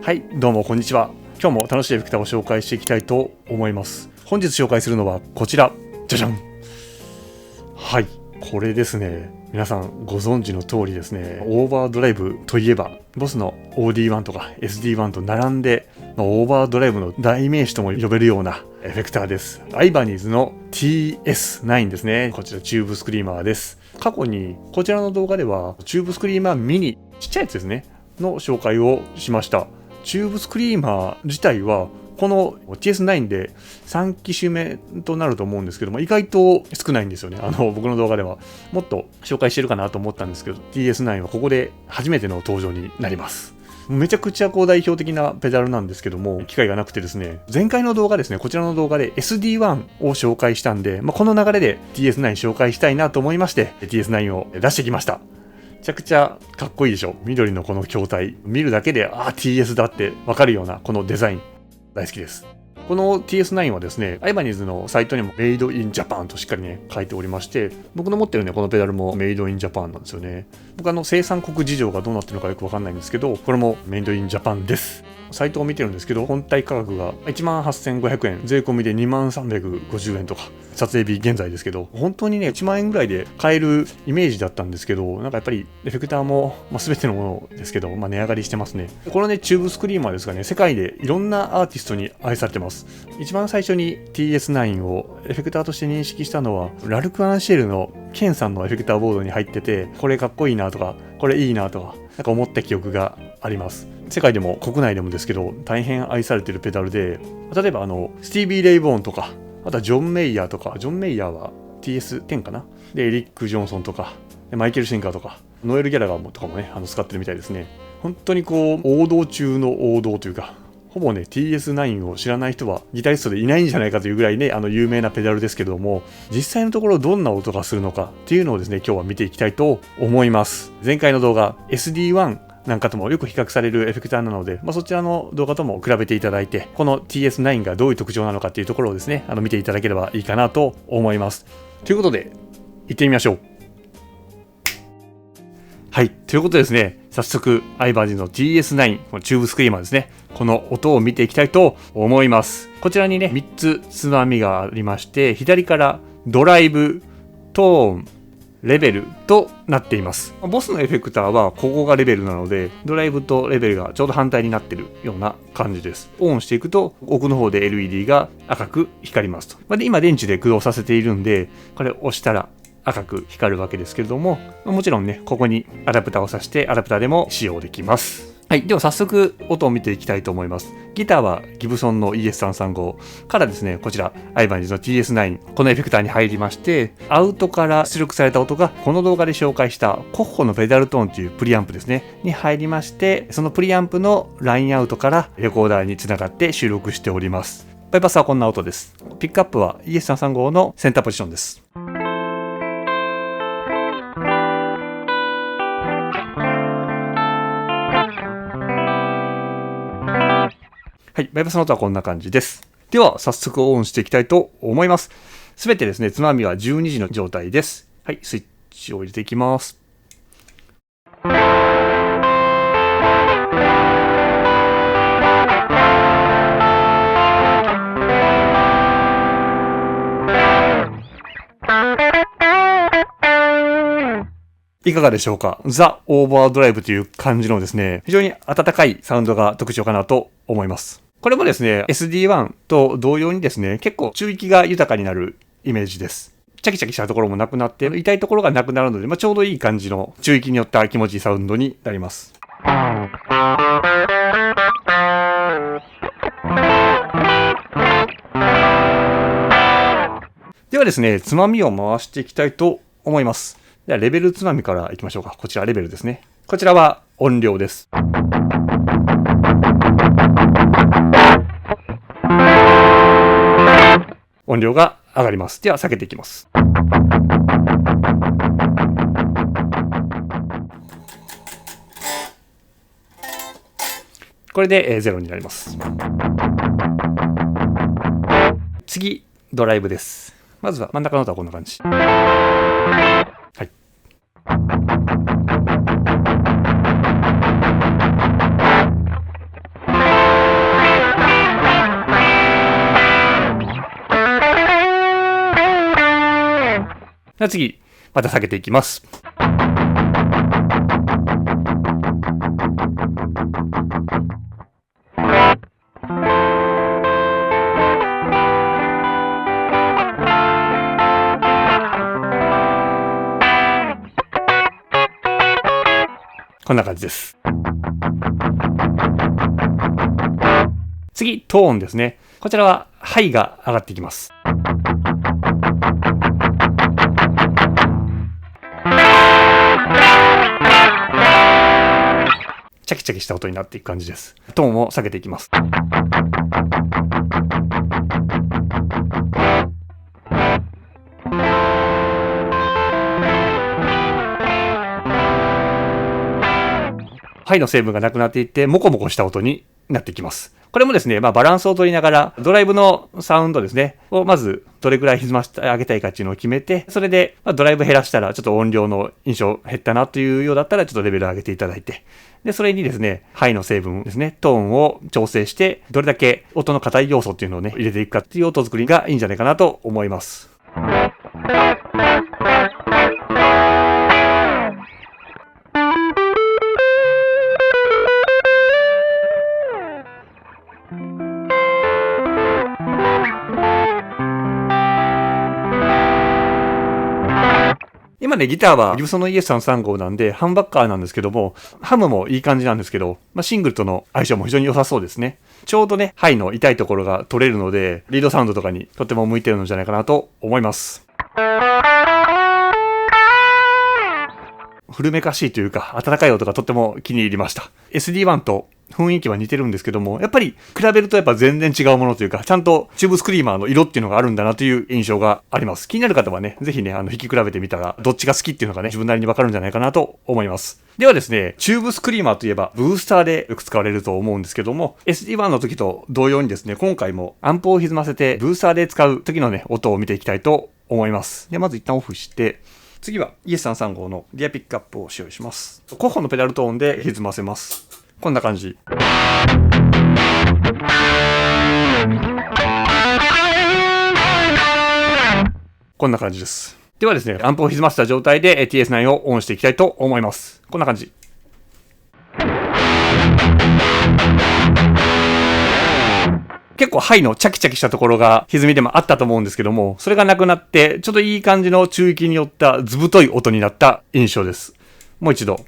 はい、どうもこんにちは。今日も楽しいエフェクターを紹介していきたいと思います。本日紹介するのはこちら。じゃじゃん。はい、これですね。皆さんご存知の通りですね、オーバードライブといえば、ボスの OD1 とか SD1 と並んで、オーバードライブの代名詞とも呼べるようなエフェクターです。アイバニーズの TS9 ですね。こちらチューブスクリーマーです。過去にこちらの動画では、チューブスクリーマーミニ、ちっちゃいやつですね、の紹介をしました。チューブスクリーマー自体は、この TS9 で3機種目となると思うんですけども、意外と少ないんですよね。僕の動画ではもっと紹介してるかなと思ったんですけど、TS9 はここで初めての登場になります。めちゃくちゃ代表的なペダルなんですけども、機会がなくてですね、前回の動画ですね、こちらの動画で SD1 を紹介したんで、この流れで TS9 紹介したいなと思いまして、TS9 を出してきました。めちゃくちゃかっこいいでしょ。緑のこの筐体。見るだけで、TS だってわかるようなこのデザイン。大好きです。この TS9 はですね、アイバニーズのサイトにもメイドインジャパンとしっかりね、書いておりまして、僕の持ってるね、このペダルもメイドインジャパンなんですよね。僕生産国事情がどうなってるのかよくわかんないんですけど、これもメイドインジャパンです。サイトを見てるんですけど、本体価格が 18,500 円、税込みで 23,350 円とか、撮影日現在ですけど、本当にね、1万円ぐらいで買えるイメージだったんですけど、やっぱりエフェクターも、全てのものですけど、値上がりしてますね。このね、チューブスクリーマーですがね、世界でいろんなアーティストに愛されてます。一番最初に TS9 をエフェクターとして認識したのは、ラルク・アンシェルのケンさんのエフェクターボードに入ってて、これかっこいいなとか、これいいなとか、思った記憶があります。世界でも国内でもですけど、大変愛されてるペダルで、例えばスティービー・レイボーンとか、あとはジョン・メイヤーとか、ジョン・メイヤーは TS10 かな。で、エリック・ジョンソンとか、マイケル・シンカーとか、ノエル・ギャラガーとかもね、使ってるみたいですね。本当に王道中の王道というか、ほぼね、TS9 を知らない人はギタリストでいないんじゃないかというぐらいね、有名なペダルですけども、実際のところどんな音がするのかっていうのをですね、今日は見ていきたいと思います。前回の動画、SD1 なんかともよく比較されるエフェクターなので、そちらの動画とも比べていただいて、この TS9 がどういう特徴なのかっていうところをですね、見ていただければいいかなと思います。ということで、行ってみましょう。はい。ということでですね、早速、アイバニーズの TS9、このチューブスクリーマーですね。この音を見ていきたいと思います。こちらにね、3つつまみがありまして、左からドライブ、トーン、レベルとなっています。ボスのエフェクターはここがレベルなので、ドライブとレベルがちょうど反対になっているような感じです。オンしていくと、奥の方で LED が赤く光りますと。で、今電池で駆動させているんで、これを押したら赤く光るわけですけれども、もちろんね、ここにアダプターを挿して、アダプターでも使用できます。はい。では早速音を見ていきたいと思います。ギターはギブソンの ES335 からですね、こちらアイバニーズの TS9、このエフェクターに入りまして、アウトから出力された音がこの動画で紹介したコッホのペダルトーンというプリアンプですね、に入りまして、そのプリアンプのラインアウトからレコーダーにつながって収録しております。バイパスはこんな音です。ピックアップは ES335 のセンターポジションです。はい、バイパスの音はこんな感じです。では、早速オンしていきたいと思います。すべてですね、つまみは12時の状態です。はい、スイッチを入れていきます。いかがでしょうか。ザ・オーバードライブという感じのですね、非常に温かいサウンドが特徴かなと思います。これもですね、SD1 と同様にですね、結構中域が豊かになるイメージです。チャキチャキしたところもなくなって、痛いところがなくなるので、ちょうどいい感じの中域によった気持ちいいサウンドになります。ではですね、つまみを回していきたいと思います。ではレベルつまみからいきましょうか。こちらレベルですね。こちらは音量です。音量が上がります。では下げていきます。これで0になります。次、ドライブです。まずは真ん中の音はこんな感じ。はい。では次、また下げていきます。こんな感じです。次、トーンですね。こちらはハイが上がっていきます。チャキチャキした音になっていく感じです。トーンを下げていきます。ハイの成分がなくなっていって、モコモコした音になっていきます。これもですね、バランスを取りながら、ドライブのサウンドですね、をまずどれくらい歪ましてあげたいかっていうのを決めて、それで、ドライブ減らしたら、ちょっと音量の印象減ったなというようだったら、ちょっとレベル上げていただいて、で、それにですね、ハイの成分ですね、トーンを調整して、どれだけ音の硬い要素っていうのをね、入れていくかっていう音作りがいいんじゃないかなと思います。今ね、ギターはギブソンの ES335 なんで、ハンバッカーなんですけども、ハムもいい感じなんですけど、シングルとの相性も非常に良さそうですね。ちょうどね、ハイの痛いところが取れるので、リードサウンドとかにとっても向いてるのじゃないかなと思います。古めかしいというか、温かい音がとっても気に入りました。SD1 と雰囲気は似てるんですけども、やっぱり比べるとやっぱ全然違うものというか、ちゃんとチューブスクリーマーの色っていうのがあるんだなという印象があります。気になる方はね、ぜひね、弾き比べてみたら、どっちが好きっていうのがね、自分なりにわかるんじゃないかなと思います。ではですね、チューブスクリーマーといえば、ブースターでよく使われると思うんですけども、SD1 の時と同様にですね、今回もアンプを歪ませて、ブースターで使う時のね、音を見ていきたいと思います。で、まず一旦オフして、次は ES335 のリアピックアップを使用します。候補のペダルトーンで歪ませます。こんな感じ。こんな感じです。ではですね、アンプを歪ませた状態で TS9 をオンしていきたいと思います。こんな感じ。結構ハイのチャキチャキしたところが歪みでもあったと思うんですけども、それがなくなって、ちょっといい感じの中域によったずぶとい音になった印象です。もう一度。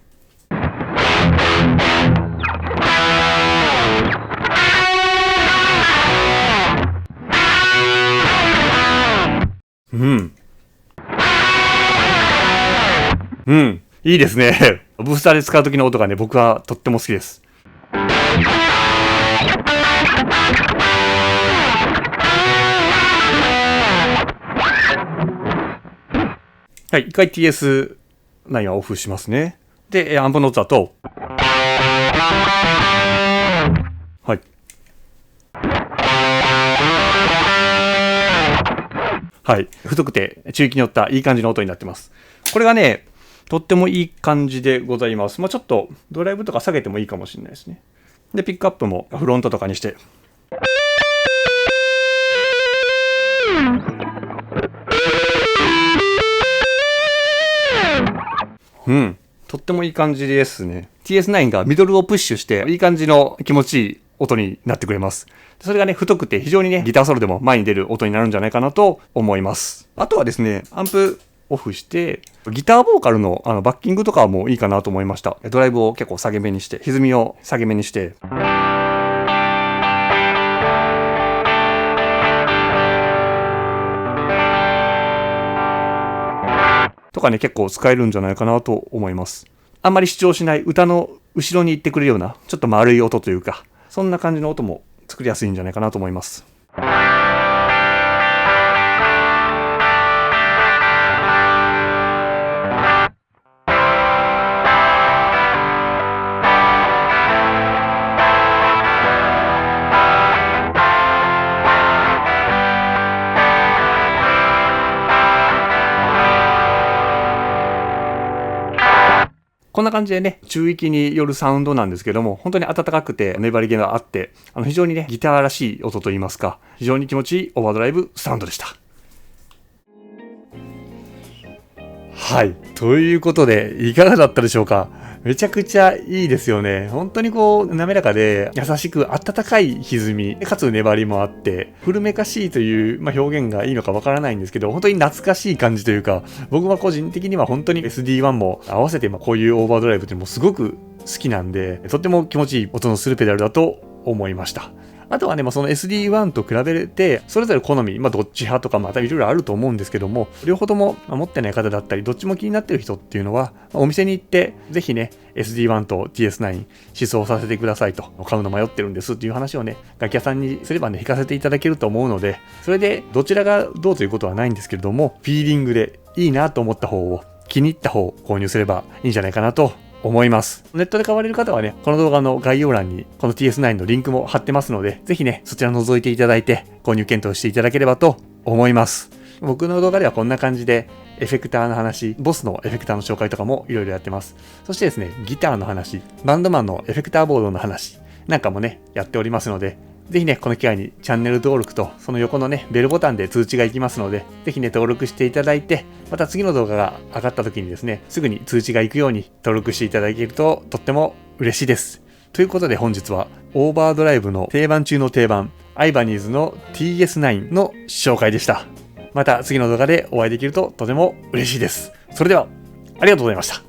いいですね。ブースターで使う時の音がね、僕はとっても好きです。はい、一回 TS9 はオフしますね。で、アンプの音だと、はい。はい。太くて中域によったいい感じの音になってます。これがね、とってもいい感じでございます。ちょっとドライブとか下げてもいいかもしれないですね。で、ピックアップもフロントとかにして。とってもいい感じですね。TS9 がミドルをプッシュして、いい感じの気持ちいい音になってくれます。それがね、太くて非常にね、ギターソロでも前に出る音になるんじゃないかなと思います。あとはですね、アンプオフして、ギターボーカルのバッキングとかもいいかなと思いました。ドライブを結構下げ目にして、歪みを下げ目にして、とかね、結構使えるんじゃないかなと思います。あんまり主張しない歌の後ろに行ってくれるような、ちょっと丸い音というか、そんな感じの音も作りやすいんじゃないかなと思います。こんな感じでね、中域によるサウンドなんですけども、本当に温かくて粘り気があって、非常にね、ギターらしい音といいますか、非常に気持ちいいオーバードライブサウンドでした。はい。ということで、いかがだったでしょうか？めちゃくちゃいいですよね。本当にこう、滑らかで、優しく、温かい歪み、かつ粘りもあって、古めかしいという、表現がいいのかわからないんですけど、本当に懐かしい感じというか、僕は個人的には本当に SD1 も合わせて、こういうオーバードライブっていうのもすごく好きなんで、とっても気持ちいい音のするペダルだと思いました。あとはね、その SD1 と比べて、それぞれ好み、どっち派とかまたいろいろあると思うんですけども、両方とも持ってない方だったり、どっちも気になってる人っていうのは、お店に行って、ぜひね、SD1 と TS9 試奏させてくださいと、買うの迷ってるんですっていう話をね、楽器屋さんにすればね、弾かせていただけると思うので、それでどちらがどうということはないんですけれども、フィーリングでいいなと思った方を、気に入った方を購入すればいいんじゃないかなと思います。ネットで買われる方はね、この動画の概要欄にこの TS9 のリンクも貼ってますので、ぜひね、そちら覗いていただいて購入検討していただければと思います。僕の動画ではこんな感じでエフェクターの話、ボスのエフェクターの紹介とかもいろいろやってます。そしてですね、ギターの話、バンドマンのエフェクターボードの話なんかもね、やっておりますので、ぜひね、この機会にチャンネル登録と、その横のね、ベルボタンで通知がいきますので、ぜひね、登録していただいて、また次の動画が上がった時にですね、すぐに通知がいくように登録していただけると、とっても嬉しいです。ということで本日は、オーバードライブの定番中の定番、アイバニーズの TS9 の紹介でした。また次の動画でお会いできるととても嬉しいです。それでは、ありがとうございました。